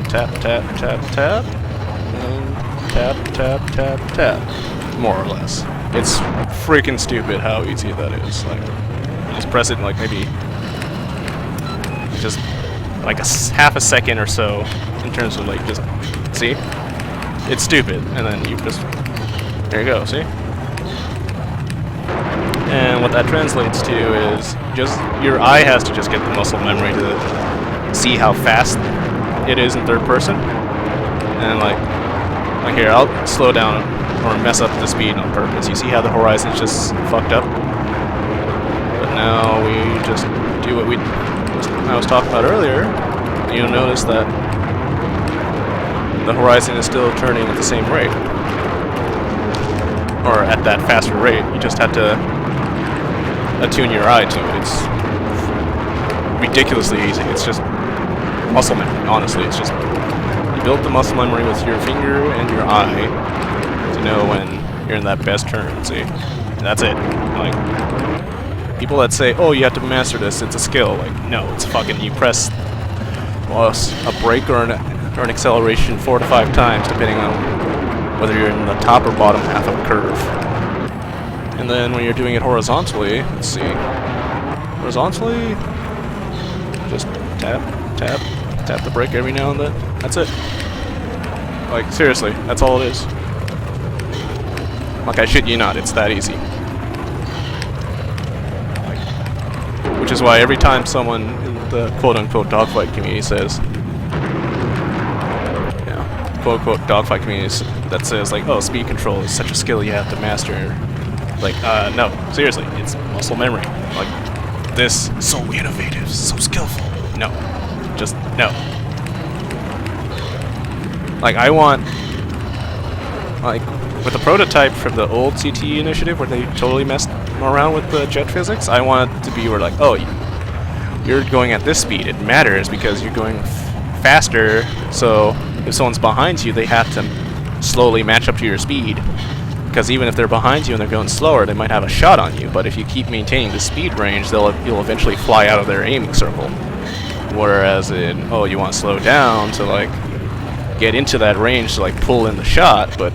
tap, tap, tap, tap, and tap, tap, tap, tap, more or less. It's freaking stupid how easy that is. Like, you just press it in like maybe just like half a second or so in terms of like just, see? It's stupid, and then you just, there you go, see? And what that translates to is just your eye has to just get the muscle memory to see how fast it is in third person. And like here, I'll slow down or mess up the speed on purpose. You see how the horizon's just fucked up? But now we just do what I was talking about earlier. And you'll notice that the horizon is still turning at the same rate. Or at that faster rate. You just have to attune your eye to it. It's ridiculously easy. It's just muscle memory, honestly. It's just, you build the muscle memory with your finger and your eye to know when you're in that best turn, see? And that's it. Like, people that say, oh, you have to master this, it's a skill. Like, no, it's fucking, you press a brake or an acceleration 4 to 5 times, depending on whether you're in the top or bottom half of a curve. And then when you're doing it horizontally, let's see, horizontally, just tap, tap, tap the brake every now and then. That's it. Like, seriously, that's all it is. Like, I shit you not, it's that easy. Like, which is why every time someone in the quote-unquote dogfight community says, quote-unquote dogfight community that says, like, oh, speed control is such a skill you have to master. Like, no, seriously, it's muscle memory. Like, this, so innovative, so skillful. No. Just, no. Like, I want, like, with the prototype from the old CTE initiative where they totally messed around with the jet physics, I want it to be where, like, oh, you're going at this speed. It matters because you're going faster, so if someone's behind you, they have to slowly match up to your speed. Because even if they're behind you and they're going slower, they might have a shot on you. But if you keep maintaining the speed range, you'll eventually fly out of their aiming circle. Whereas in, oh, you want to slow down to like get into that range to like pull in the shot. But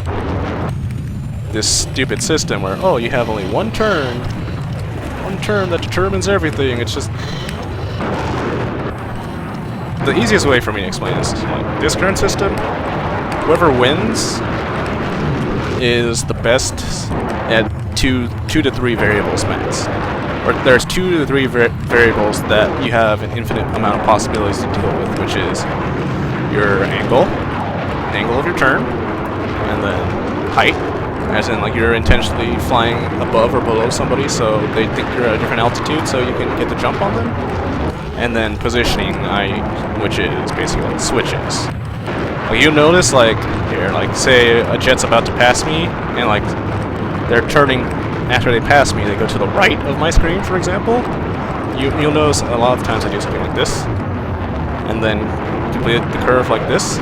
this stupid system where, oh, you have only one turn that determines everything. It's just the easiest way for me to explain this is like this current system. Whoever wins is the best at two to three variables max. Or there's 2 to 3 variables that you have an infinite amount of possibilities to deal with, which is your angle of your turn, and then height, as in like you're intentionally flying above or below somebody so they think you're at a different altitude so you can get the jump on them, and then positioning, which is basically like switches. Like you notice, like here, like say a jet's about to pass me, and like they're turning after they pass me. They go to the right of my screen, for example. You'll notice a lot of times I do something like this, and then complete the curve like this.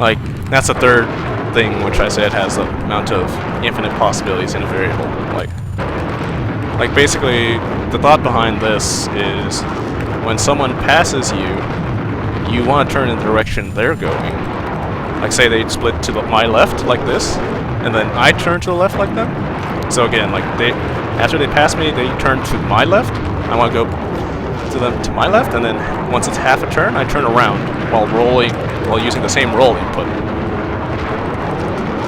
Like that's the third thing, which I said has the amount of infinite possibilities in a variable. Like basically, the thought behind this is when someone passes you, you want to turn in the direction they're going. Like say they split to my left like this, and then I turn to the left like them. So again, like after they pass me, they turn to my left. I want to go to them to my left, and then once it's half a turn, I turn around while using the same roll input.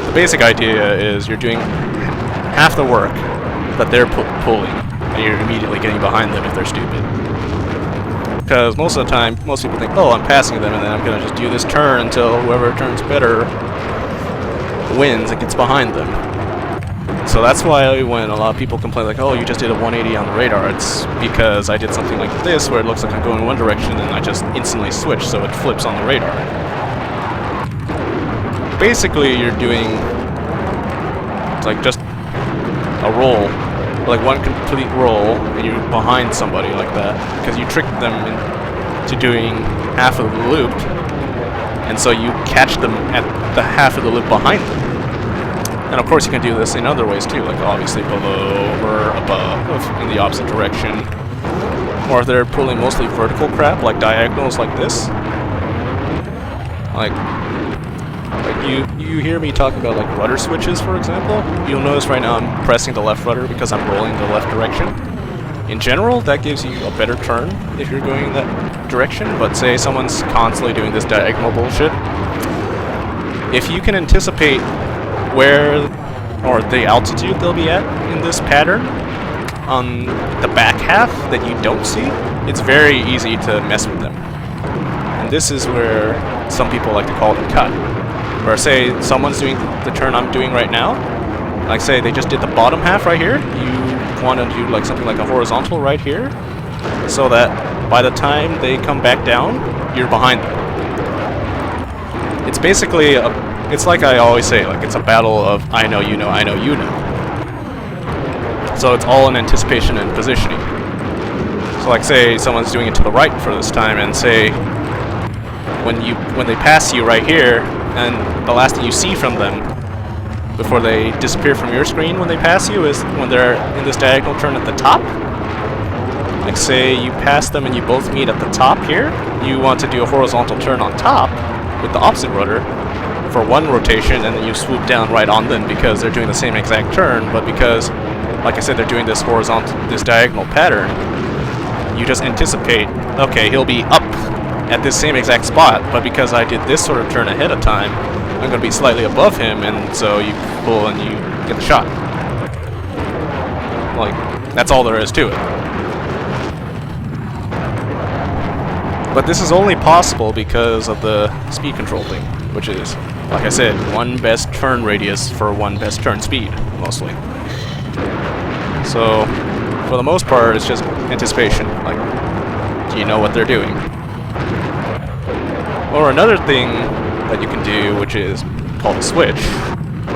The basic idea is you're doing half the work that they're pulling, and you're immediately getting behind them if they're stupid. Because most of the time, most people think, oh, I'm passing them, and then I'm going to just do this turn until whoever turns better wins and gets behind them. So that's why when a lot of people complain, like, oh, you just did a 180 on the radar, it's because I did something like this, where it looks like I'm going one direction, and I just instantly switch, so it flips on the radar. Basically, you're doing, it's like just a roll, like one complete roll, and you're behind somebody like that, because you tricked them into doing half of the loop, and so you catch them at the half of the loop behind them. And of course you can do this in other ways too, like obviously below or above in the opposite direction. Or if they're pulling mostly vertical crap, like diagonals like this, Like you hear me talking about like rudder switches, for example. You'll notice right now I'm pressing the left rudder because I'm rolling the left direction. In general, that gives you a better turn if you're going that direction, but say someone's constantly doing this diagonal bullshit. If you can anticipate where or the altitude they'll be at in this pattern on the back half that you don't see, it's very easy to mess with them. And this is where some people like to call it a cut. Or say someone's doing the turn I'm doing right now, like say they just did the bottom half right here, you want to do like something like a horizontal right here, so that by the time they come back down, you're behind them. It's basically it's like I always say, like it's a battle of I know, you know, I know, you know. So it's all in anticipation and positioning. So like say someone's doing it to the right for this time, and say when they pass you right here, and the last thing you see from them before they disappear from your screen when they pass you is when they're in this diagonal turn at the top. Like say you pass them and you both meet at the top here, you want to do a horizontal turn on top with the opposite rudder for one rotation, and then you swoop down right on them because they're doing the same exact turn, but because, like I said, they're doing this horizontal, this diagonal pattern, you just anticipate, okay, he'll be up at this same exact spot, but because I did this sort of turn ahead of time, I'm going to be slightly above him, and so you pull and you get the shot. Like, that's all there is to it. But this is only possible because of the speed control thing, which is, like I said, one best turn radius for one best turn speed, mostly. So, for the most part, it's just anticipation. Like, do you know what they're doing? Or another thing that you can do, which is called a switch,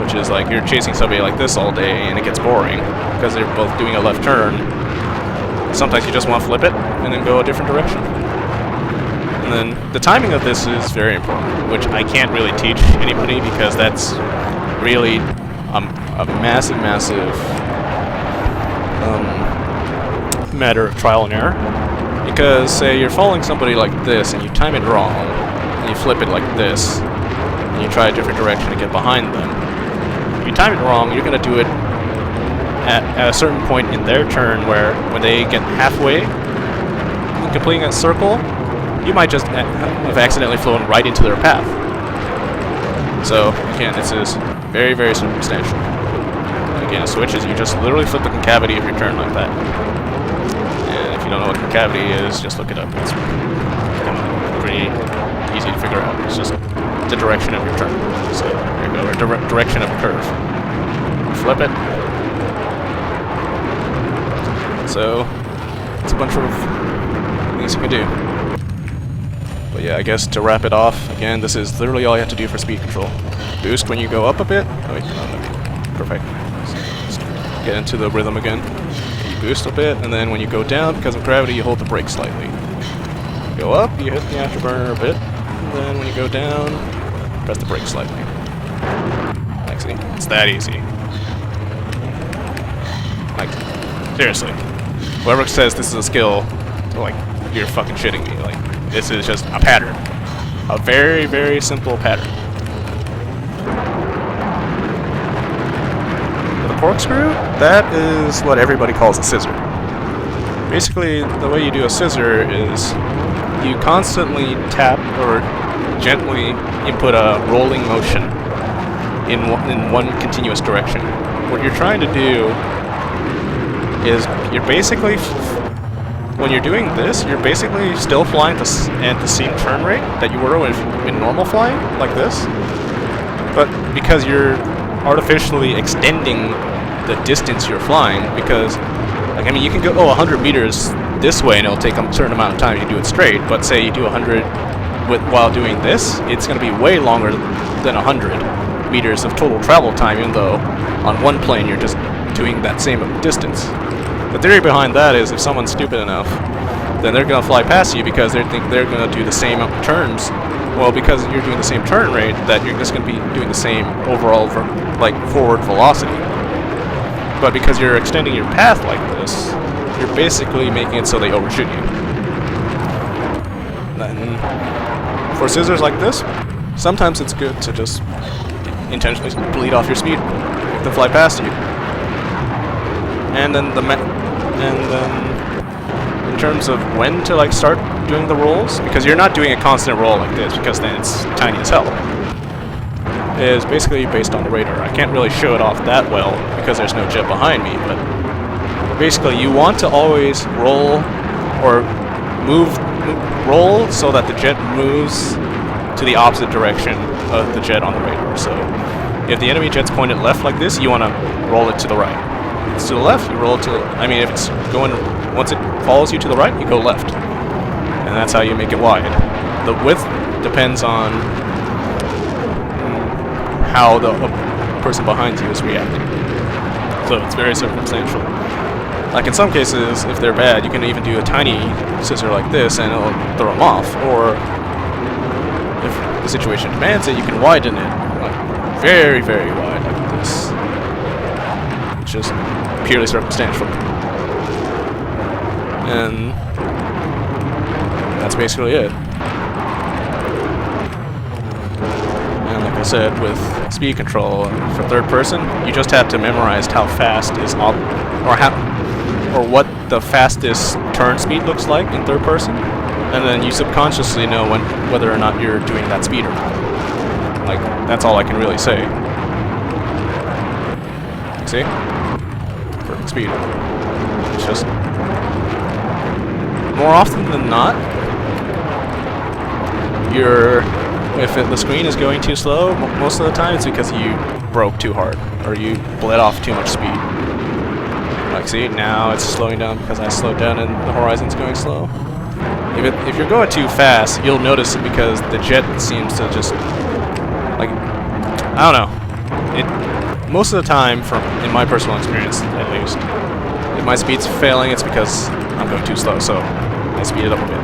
which is like you're chasing somebody like this all day and it gets boring because they're both doing a left turn. Sometimes you just want to flip it and then go a different direction. And then the timing of this is very important, which I can't really teach anybody because that's really a massive matter of trial and error. Because say you're following somebody like this and you time it wrong, and you flip it like this, and you try a different direction to get behind them. If you time it wrong, you're going to do it at a certain point in their turn where when they get halfway in completing that circle, you might just have accidentally flown right into their path. So, again, this is very, very circumstantial. Again, a switch is you just literally flip the concavity of your turn like that. And if you don't know what concavity is, just look it up. It's pretty easy to figure out. It's just the direction of your turn. So, there you go, or direction of a curve. Flip it. So, it's a bunch of things you can do. But yeah, I guess to wrap it off, again, this is literally all you have to do for speed control. Boost when you go up a bit. Oh wait, no, perfect. Just get into the rhythm again. You boost a bit, and then when you go down, because of gravity, you hold the brake slightly. Go up, you hit the afterburner a bit, and then when you go down, press the brake slightly. Like, see, it's that easy. Like, seriously. Whoever says this is a skill, like, you're fucking shitting me. Like, this is just a pattern. A very, very simple pattern. The corkscrew, that is what everybody calls a scissor. Basically, the way you do a scissor is you constantly tap or gently input a rolling motion in one continuous direction. What you're trying to do is you're basically, when you're doing this, you're basically still flying at the same turn rate that you were in normal flying, like this. But because you're artificially extending the distance you're flying, because, like, I mean, you can go 100 meters this way and it'll take a certain amount of time to do it straight, but say you do 100 while doing this, it's going to be way longer than 100 meters of total travel time, even though on one plane you're just doing that same distance. The theory behind that is if someone's stupid enough, then they're going to fly past you because they think they're going to do the same turns. Well, because you're doing the same turn rate, that you're just going to be doing the same overall forward velocity. But because you're extending your path like this, you're basically making it so they overshoot you. Then, for scissors like this, sometimes it's good to just intentionally bleed off your speed, make them fly past you. And then in terms of when to like start doing the rolls, because you're not doing a constant roll like this, because then it's tiny as hell, is basically based on the radar. I can't really show it off that well because there's no jet behind me, but basically you want to always roll or roll so that the jet moves to the opposite direction of the jet on the radar. So if the enemy jet's pointed left like this, you want to roll it to the right. If it's to the left, you roll it to the, I mean, if it's going, once it follows you to the right, you go left. And that's how you make it wide. The width depends on how the person behind you is reacting. So it's very circumstantial. Like in some cases, if they're bad, you can even do a tiny scissor like this and it'll throw them off. Or if the situation demands it, you can widen it like very, very wide like this. It's just purely circumstantial. And that's basically it. And like I said, with speed control for third person, you just have to memorize how fast is or what the fastest turn speed looks like in third person, and then you subconsciously know whether or not you're doing that speed or not. Like, that's all I can really say. See? Perfect speed. It's just more often than not, if the screen is going too slow, most of the time it's because you broke too hard or you bled off too much speed. Like, see, now it's slowing down because I slowed down and the horizon's going slow. If you're going too fast, you'll notice it because the jet seems to just, like, I don't know. Most of the time, in my personal experience at least, if my speed's failing, it's because I'm going too slow, so I speed it up a bit.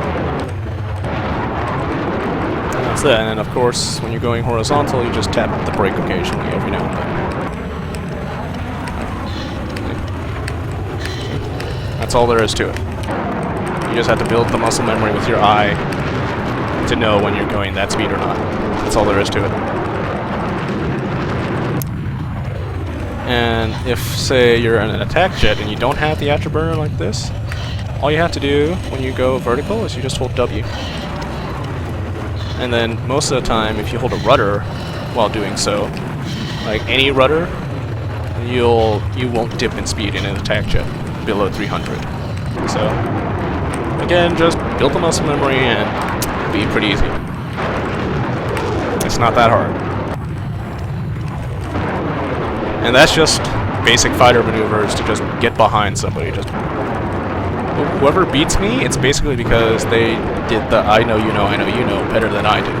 And that's that. And then, of course, when you're going horizontal, you just tap the brake occasionally every now and then. That's all there is to it. You just have to build the muscle memory with your eye to know when you're going that speed or not. That's all there is to it. And if, say, you're in an attack jet and you don't have the afterburner like this, all you have to do when you go vertical is you just hold W. And then most of the time, if you hold a rudder while doing so, like any rudder, you won't dip in speed in an attack jet below 300. So, again, just build the muscle memory and it'll be pretty easy. It's not that hard. And that's just basic fighter maneuvers to just get behind somebody. Just whoever beats me, it's basically because they did the I know you know better than I do.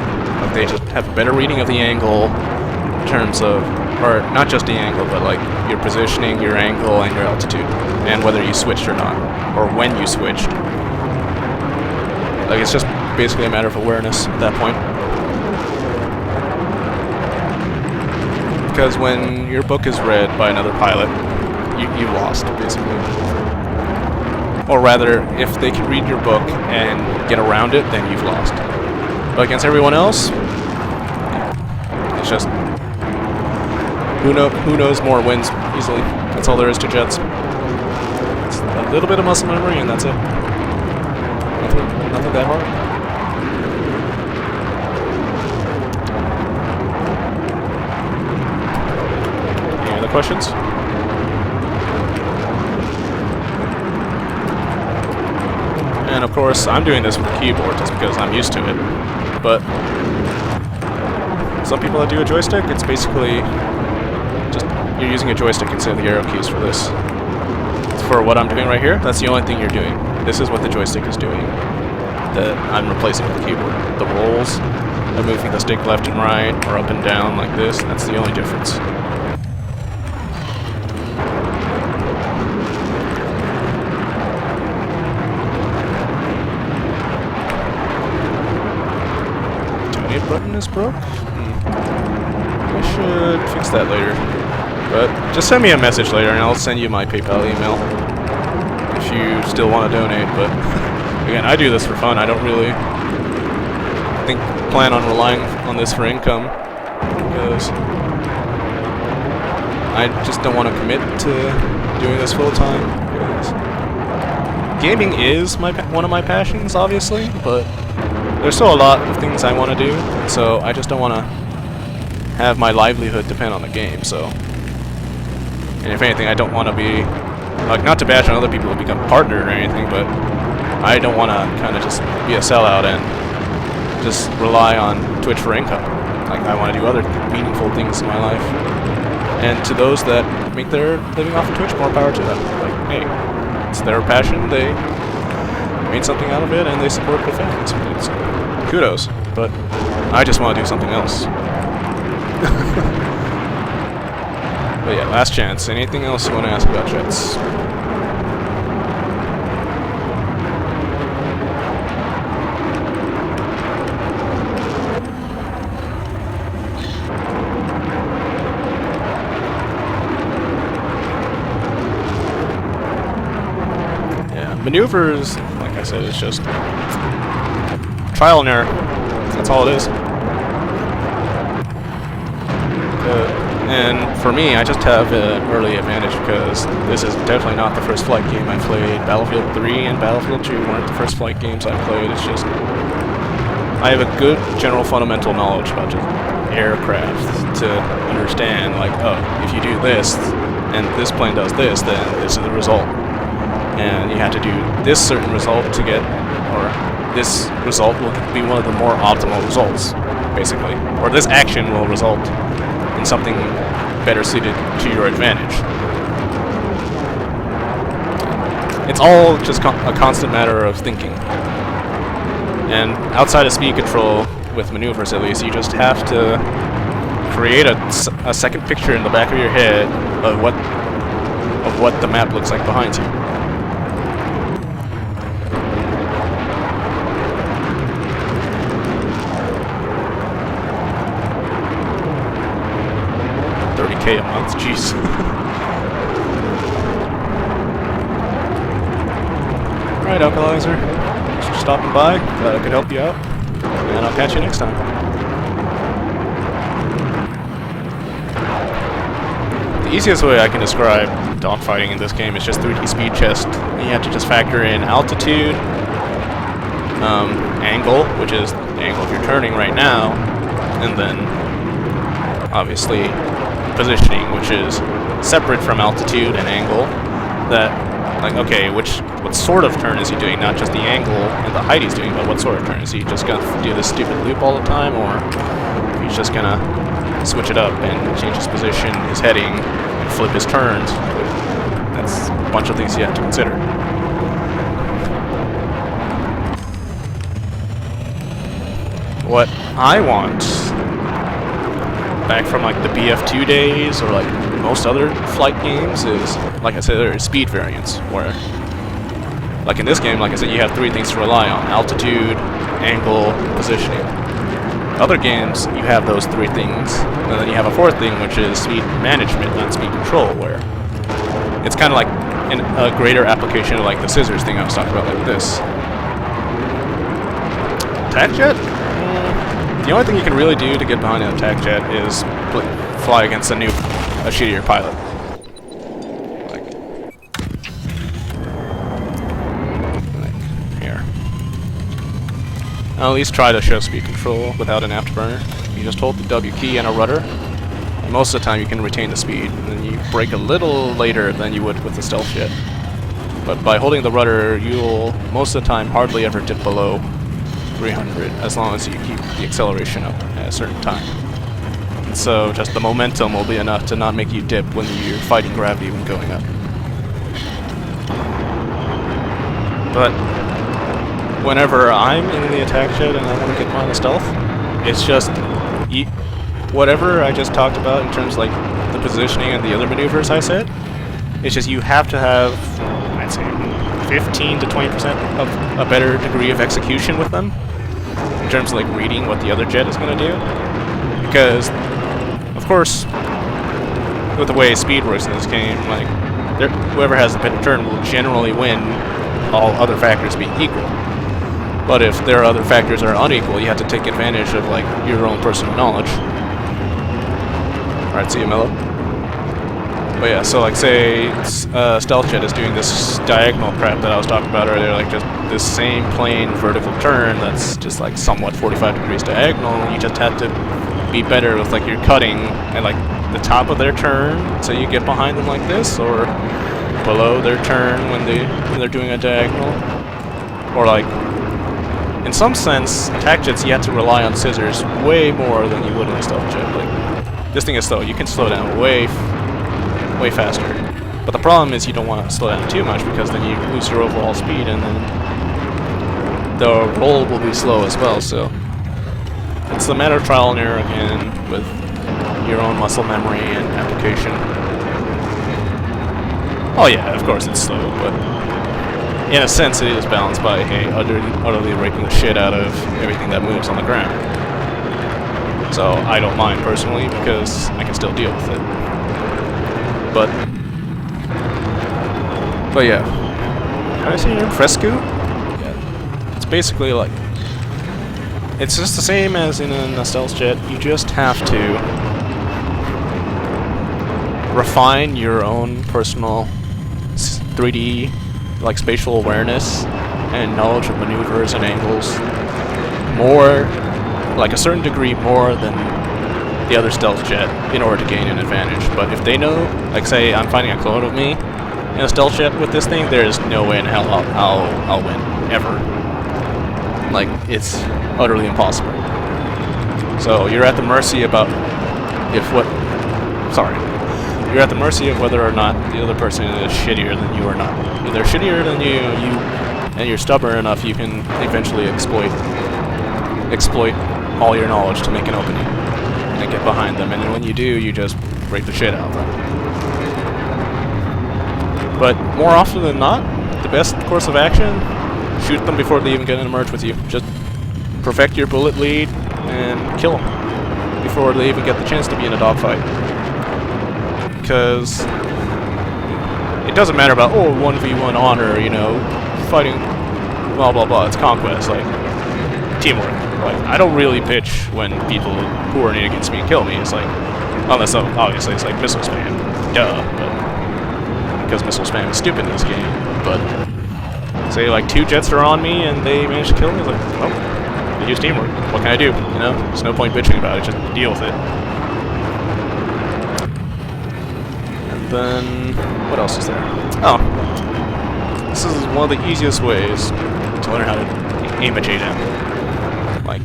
Like they just have a better reading of the angle in terms of, or not just the angle, but like your positioning, your angle, and your altitude, and whether you switched or not, or when you switched. Like it's just basically a matter of awareness at that point. Because when your book is read by another pilot, you lost, basically. Or rather, if they can read your book and get around it, then you've lost. But against everyone else, it's just who knows more wins easily. That's all there is to jets. It's a little bit of muscle memory, and that's it. Nothing that hard. Questions? And of course, I'm doing this with the keyboard just because I'm used to it. But some people that do a joystick, it's basically just you're using a joystick instead of the arrow keys for this. For what I'm doing right here, that's the only thing you're doing. This is what the joystick is doing that I'm replacing with the keyboard. The rolls, I'm moving the stick left and right or up and down like this. That's the only difference. Button is broke? I should fix that later. But just send me a message later and I'll send you my PayPal email if you still want to donate. But again, I do this for fun. I don't really think plan on relying on this for income, because I just don't want to commit to doing this full time. Because gaming is one of my passions, obviously, but there's still a lot of things I want to do, so I just don't want to have my livelihood depend on the game. So, and if anything, I don't want to be like, not to bash on other people who become partner or anything, but I don't want to kind of just be a sellout and just rely on Twitch for income. Like, I want to do other meaningful things in my life. And to those that make their living off of Twitch, more power to them. Like, hey, it's their passion, they made something out of it, and they support the fans with it, so kudos. But I just want to do something else. But yeah, last chance. Anything else you want to ask about jets? Maneuvers, like I said, it's just trial and error. That's all it is. And for me, I just have an early advantage because this is definitely not the first flight game I played. Battlefield 3 and Battlefield 2 weren't the first flight games I played. It's just I have a good general fundamental knowledge about just aircraft to understand, like, oh, if you do this and this plane does this, then this is the result. And you have to do this certain result to get, or this result will be one of the more optimal results, basically. Or this action will result in something better suited to your advantage. It's all just a constant matter of thinking. And outside of speed control, with maneuvers at least, you just have to create a second picture in the back of your head of what the map looks like behind you. $30K a month, jeez. Alright, Alkalizer. Thanks for stopping by. Glad I could help you out. And I'll catch you next time. The easiest way I can describe dogfighting in this game is just 3D speed chess. You have to just factor in altitude, angle, which is the angle if you're turning right now, and then obviously positioning, which is separate from altitude and angle. That, like, okay, what sort of turn is he doing? Not just the angle and the height he's doing, but what sort of turn? Is he just gonna do this stupid loop all the time, or he's just gonna switch it up and change his position, his heading, and flip his turns? That's a bunch of things you have to consider. What I want, back from like the BF2 days or like most other flight games, is, like I said, there are speed variants where, like in this game, like I said, you have three things to rely on: altitude, angle, positioning. Other games, you have those three things, and then you have a fourth thing, which is speed management, not speed control, where it's kind of like a greater application of like the scissors thing I was talking about, like this. Attack jet? The only thing you can really do to get behind an attack jet is fly against a shittier pilot. Like here. I'll at least try to show speed control without an afterburner. You just hold the W key and a rudder, and most of the time you can retain the speed, and then you brake a little later than you would with the stealth jet. But by holding the rudder, you'll most of the time hardly ever dip below 300, as long as you keep the acceleration up at a certain time. And so just the momentum will be enough to not make you dip when you're fighting gravity when going up. But whenever I'm in the attack jet and I want to get behind the stealth, it's just whatever I just talked about in terms of like the positioning and the other maneuvers I said. It's just you have to have, I'd say, 15 to 20% of a better degree of execution with them, in terms of like reading what the other jet is going to do. Because, of course, with the way speed works in this game, like whoever has the better turn will generally win, all other factors being equal. But if there are other factors that are unequal, you have to take advantage of like your own personal knowledge. Alright, see you, Mello. But yeah, so like say Stealth Jet is doing this diagonal crap that I was talking about earlier, like just this same plane vertical turn that's just like somewhat 45 degrees diagonal. You just have to be better with like your cutting and like the top of their turn, so you get behind them like this, or below their turn when they're doing a diagonal, or like in some sense, attack jets you have to rely on scissors way more than you would in a stealth jet. Like this thing is slow; you can slow down way faster. But the problem is you don't want to slow down too much because then you lose your overall speed, and then the roll will be slow as well. So it's a matter of trial and error again with your own muscle memory and application. Oh yeah, of course it's slow, but in a sense it is balanced by utterly raking the shit out of everything that moves on the ground. So I don't mind personally because I can still deal with it. But yeah, can I see your fresco? Yeah, it's basically like, it's just the same as in a stealth jet. You just have to refine your own personal 3D, like spatial awareness and knowledge of maneuvers and angles more, like a certain degree more than the other stealth jet in order to gain an advantage. But if they know, like say I'm finding a clone of me in a stealth jet with this thing, there's no way in hell I'll win, ever. Like, it's utterly impossible. So you're at the mercy about you're at the mercy of whether or not the other person is shittier than you or not. If they're shittier than you, and you're stubborn enough, you can eventually exploit all your knowledge to make an opening and get behind them. And then when you do, you just break the shit out of them. But more often than not, the best course of action, shoot them before they even get in a merge with you. Just perfect your bullet lead and kill them before they even get the chance to be in a dogfight. Because it doesn't matter about 1v1 honor, you know, fighting, blah blah blah. It's conquest, like teamwork. Like I don't really pitch when people who are in against me kill me. It's like, unless obviously it's like missile spam, duh. But because missile spam is stupid in this game. But say like 2 jets are on me and they manage to kill me, it's like, well, I use teamwork. What can I do? You know, there's no point bitching about it. Just deal with it. Then, what else is there? Oh, this is one of the easiest ways to learn how to aim a JDAM. Like,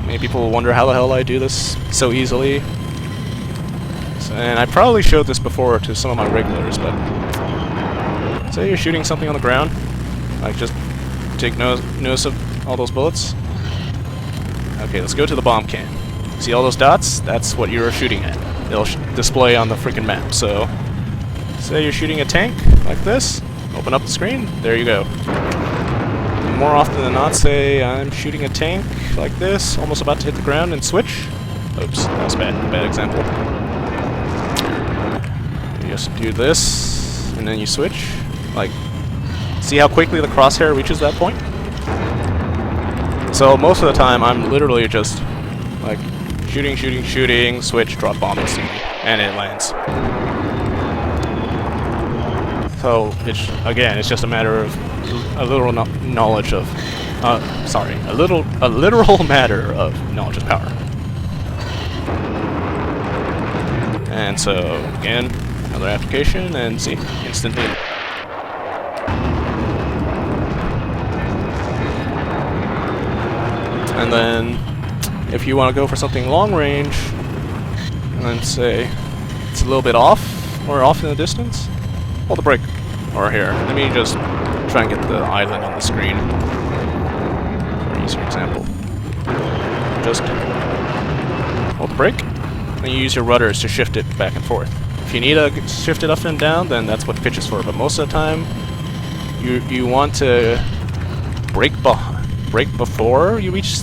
many people wonder how the hell I do this so easily. And I probably showed this before to some of my regulars, but say you're shooting something on the ground, like just take notice of all those bullets. Okay, let's go to the bomb can. See all those dots? That's what you're shooting at. It'll display on the freaking map. So, say you're shooting a tank like this, open up the screen, there you go. And more often than not, say I'm shooting a tank like this, almost about to hit the ground and switch. Oops, that was a bad example. You just do this, and then you switch. Like, see how quickly the crosshair reaches that point? So most of the time, I'm literally just like shooting, switch, drop bomb, and it lands. So it's just a matter of a literal knowledge of, a literal matter of knowledge is power. And so again, another application, and see, instantly. And then, if you want to go for something long range, and then say it's a little bit off in the distance, hold the brake. Or here, let me just try and get the island on the screen. For easier example. Just hold the brake, and you use your rudders to shift it back and forth. If you need to shift it up and down, then that's what pitch is for. But most of the time, you want to brake before you reach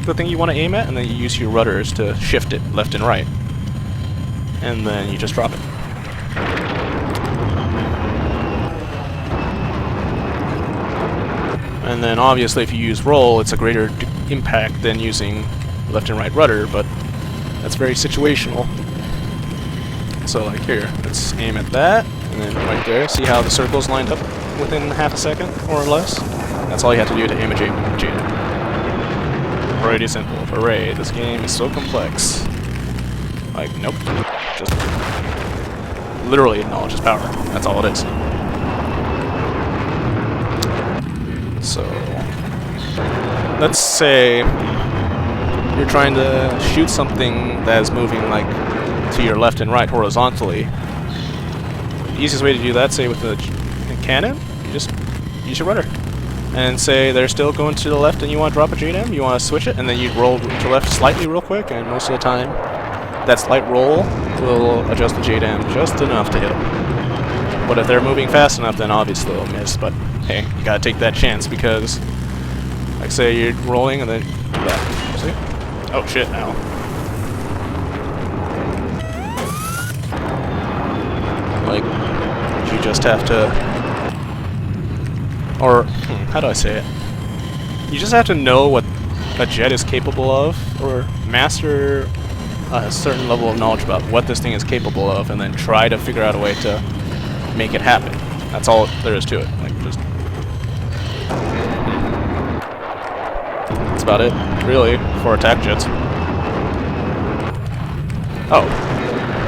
the thing you want to aim at, and then you use your rudders to shift it left and right. And then you just drop it. And then obviously if you use roll, it's a greater impact than using left and right rudder, but that's very situational. So like here, let's aim at that, and then right there, see how the circle's lined up within half a second, more or less? That's all you have to do to aim a JDAM. Pretty simple. Hooray, this game is so complex. Like, nope. Just literally acknowledges power. That's all it is. So, let's say you're trying to shoot something that is moving like to your left and right horizontally. The easiest way to do that, say with a cannon, you just use your rudder. And say they're still going to the left and you want to drop a JDAM, you want to switch it, and then you roll to the left slightly real quick, and most of the time that slight roll will adjust the JDAM just enough to hit them. But if they're moving fast enough, then obviously they'll miss, but hey, you gotta take that chance because, like say you're rolling and then that. See? Oh shit, ow. Like, you just have to, or, how do I say it? You just have to know what a jet is capable of, or master a certain level of knowledge about what this thing is capable of, and then try to figure out a way to make it happen. That's all there is to it. Like, just... That's about it, really, for attack jets. Oh.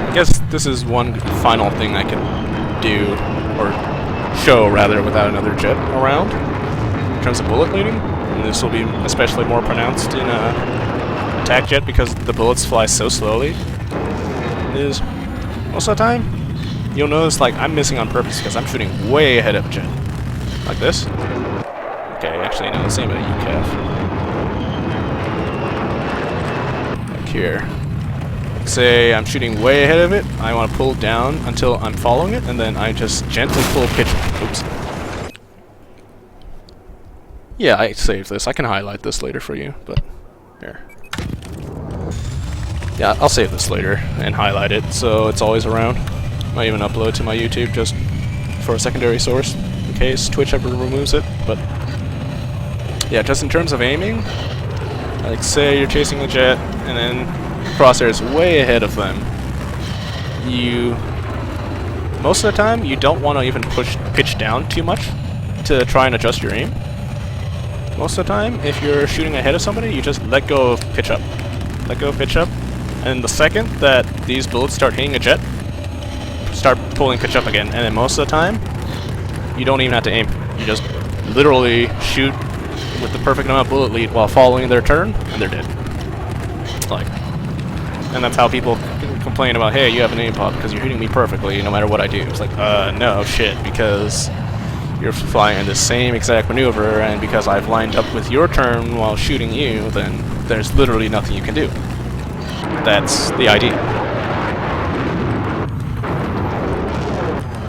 I guess this is one final thing I can do, or show rather, without another jet around in terms of bullet leading, and this will be especially more pronounced in attack jet because the bullets fly so slowly, is most of the time you'll notice like I'm missing on purpose because I'm shooting way ahead of a jet like this. Okay, actually no, the same at UCAF. Like here, say I'm shooting way ahead of it, I want to pull down until I'm following it, and then I just gently pull pitch. Oops. Yeah, I saved this. I can highlight this later for you, but here. Yeah, I'll save this later and highlight it so it's always around. Might even upload to my YouTube just for a secondary source in case Twitch ever removes it, but yeah, just in terms of aiming, like say you're chasing a jet and then crosshair is way ahead of them. Most of the time, you don't want to even pitch down too much to try and adjust your aim. Most of the time, if you're shooting ahead of somebody, you just let go of pitch up. Let go of pitch up, and the second that these bullets start hitting a jet, start pulling pitch up again, and then most of the time, you don't even have to aim. You just literally shoot with the perfect amount of bullet lead while following their turn, and they're dead. Like, and that's how people complain about, hey, you have an aim pop because you're hitting me perfectly no matter what I do. It's like, no, shit, because you're flying the same exact maneuver, and because I've lined up with your turn while shooting you, then there's literally nothing you can do. That's the idea.